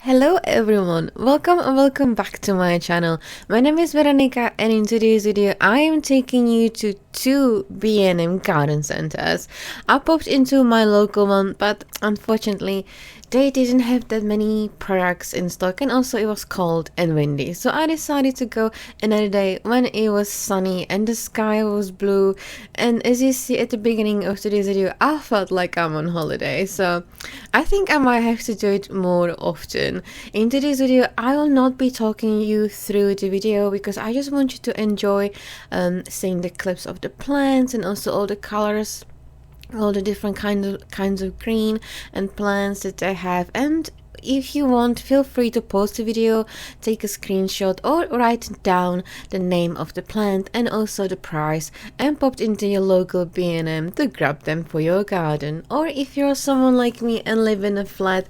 Hello everyone, welcome back to my channel. My name is Veronica and in today's video I am taking you to two B&M Garden Centres. I popped into my local one, but unfortunately they didn't have that many products in stock, and also it was cold and windy, so I decided to go another day when it was sunny and the sky was blue. And as you see at the beginning of today's video, I felt like I'm on holiday, so I think I might have to do it more often. In today's video I will not be talking you through the video because I just want you to enjoy seeing the clips of the plants and also all the colors, all the different kinds of green and plants that they have. And if you want, feel free to pause the video, take a screenshot or write down the name of the plant and also the price and pop into your local B&M to grab them for your garden. Or if you're someone like me and live in a flat,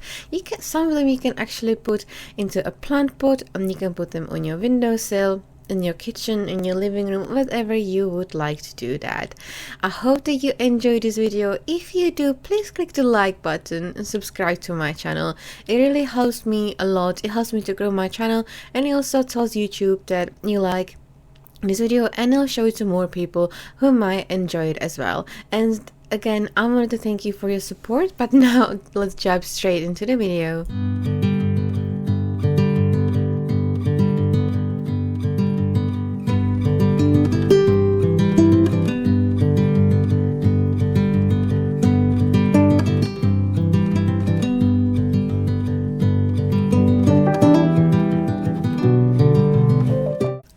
some of them you can actually put into a plant pot and you can put them on your windowsill, in your kitchen, in your living room, whatever you would like to do that. I hope that you enjoyed this video. If you do, please click the like button and subscribe to my channel. It really helps me a lot. It helps me to grow my channel, and it also tells YouTube that you like this video and it'll show it to more people who might enjoy it as well. And again, I wanted to thank you for your support, but now let's jump straight into the video.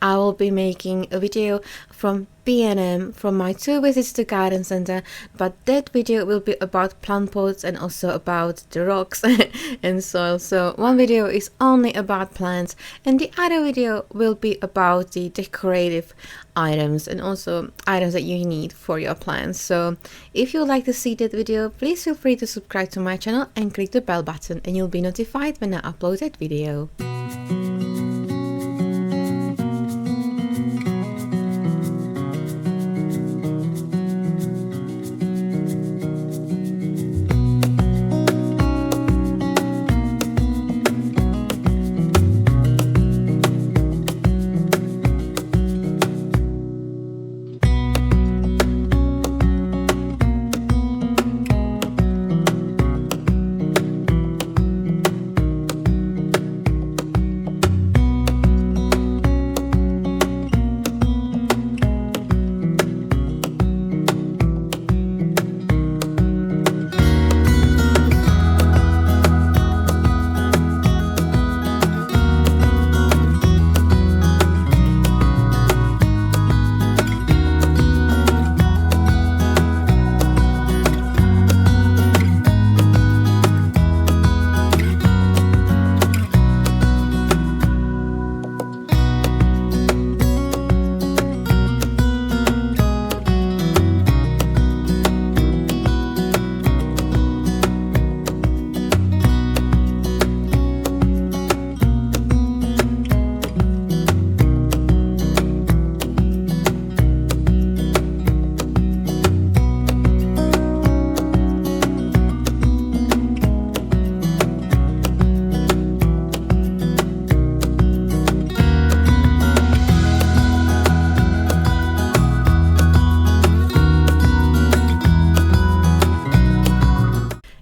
I will be making a video from B&M from my two visits to garden center, but that video will be about plant pots and also about the rocks and soil. So one video is only about plants and the other video will be about the decorative items and also items that you need for your plants. So if you would like to see that video, please feel free to subscribe to my channel and click the bell button and you'll be notified when I upload that video.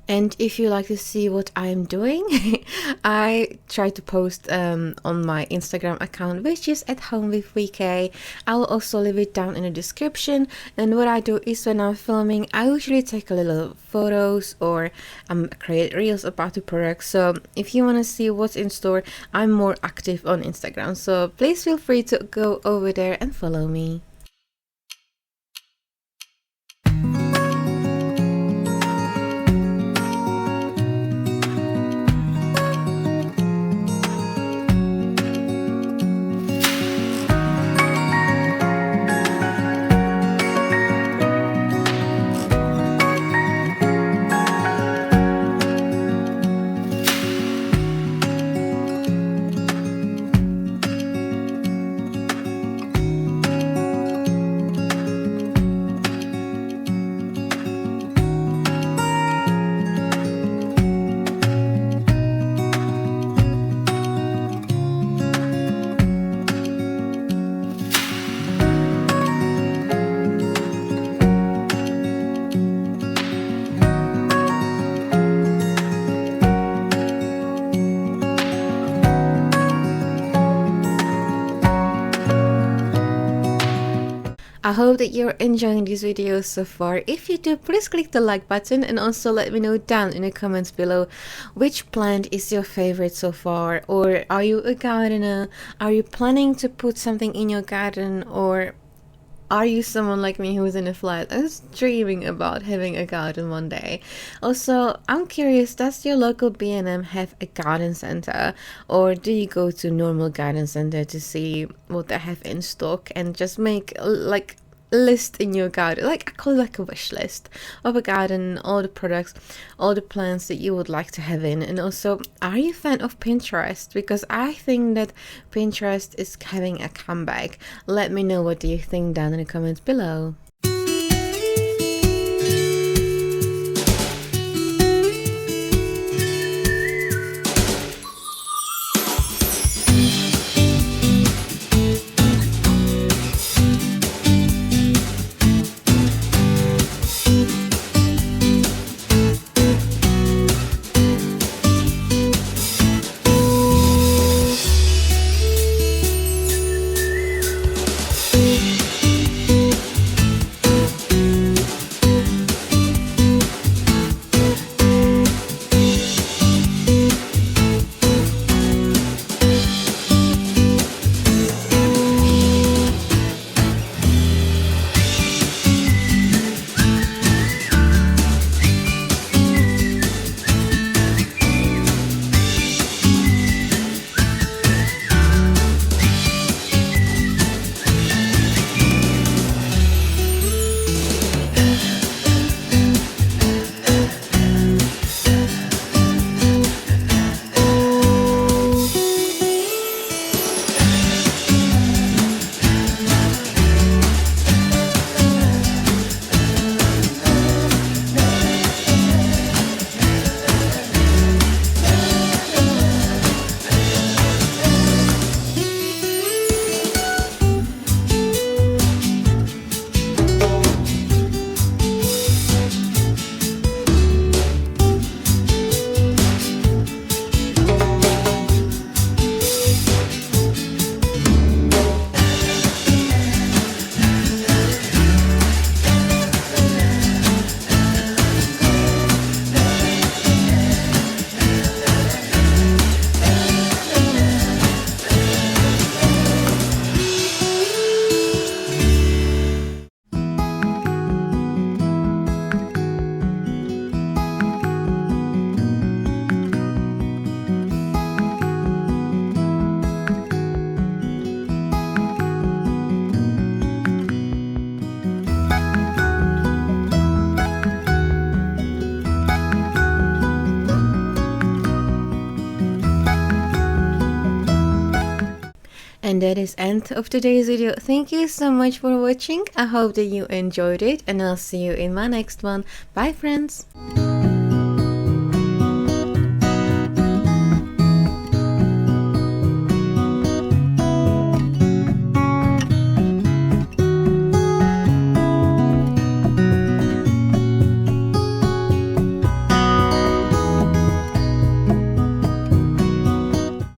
And if you like to see what I'm doing, I try to post on my Instagram account, which is at home with VK. I will also leave it down in the description. And what I do is when I'm filming, I usually take a little photos or create reels about the product. So if you want to see what's in store, I'm more active on Instagram. So please feel free to go over there and follow me. I hope that you're enjoying this video so far. If you do, please click the like button and also let me know down in the comments below which plant is your favorite so far. Or are you a gardener? Are you planning to put something in your garden? Or are you someone like me who's in a flat and is dreaming about having a garden one day? Also, I'm curious, does your local B&M have a garden center? Or do you go to normal garden center to see what they have in stock and just make like a list in your garden? Like, I call it like a wish list of a garden, all the products, all the plants that you would like to have in. And also, are you a fan of Pinterest? Because I think that Pinterest is having a comeback. Let me know what do you think down in the comments below. And that is end of today's video. Thank you so much for watching. I hope that you enjoyed it and I'll see you in my next one. Bye friends.